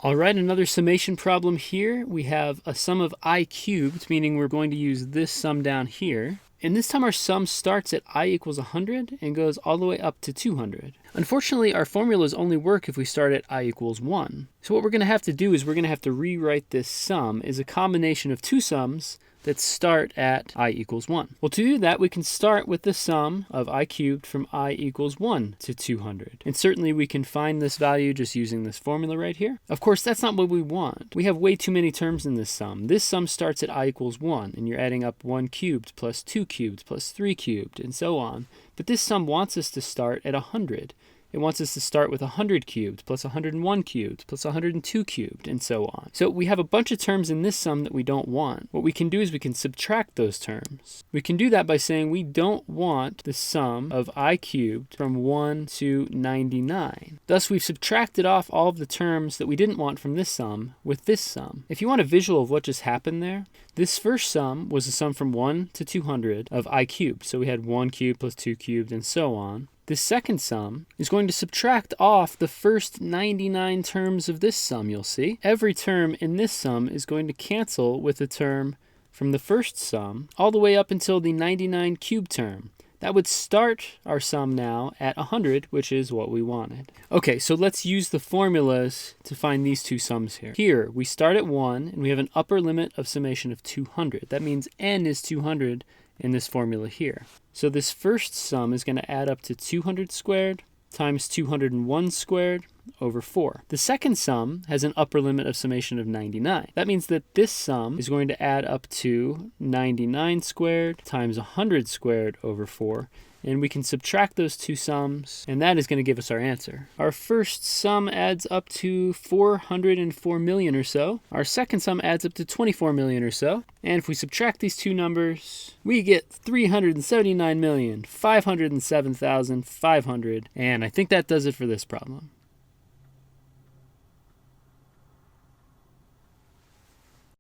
All right, another summation problem here. We have a sum of I cubed, meaning we're going to use this sum down here. And this time our sum starts at I equals 100 and goes all the way up to 200. Unfortunately, our formulas only work if we start at I equals 1. So what we're going to have to do is we're going to have to rewrite this sum as a combination of two sums that start at I equals 1. Well, to do that, we can start with the sum of I cubed from I equals 1 to 200. And certainly we can find this value just using this formula right here. Of course, that's not what we want. We have way too many terms in this sum. This sum starts at I equals 1, and you're adding up 1 cubed plus 2 cubed plus 3 cubed, and so on. But this sum wants us to start at 100. It wants us to start with 100 cubed plus 101 cubed plus 102 cubed, and so on. So we have a bunch of terms in this sum that we don't want. What we can do is we can subtract those terms. We can do that by saying we don't want the sum of I cubed from 1 to 99. Thus, we've subtracted off all of the terms that we didn't want from this sum with this sum. If you want a visual of what just happened there, this first sum was a sum from 1 to 200 of I cubed. So we had 1 cubed plus 2 cubed, and so on. The second sum is going to subtract off the first 99 terms of this sum, you'll see. Every term in this sum is going to cancel with a term from the first sum all the way up until the 99 cubed term. That would start our sum now at 100, which is what we wanted. Okay, so let's use the formulas to find these two sums here. Here, we start at 1, and we have an upper limit of summation of 200. That means n is 200 in this formula here. So this first sum is going to add up to 200 squared times 201 squared over 4. The second sum has an upper limit of summation of 99. That means that this sum is going to add up to 99 squared times 100 squared over 4. And we can subtract those two sums, and that is going to give us our answer. Our first sum adds up to 404 million or so. Our second sum adds up to 24 million or so. And if we subtract these two numbers, we get 379,507,500. And I think that does it for this problem.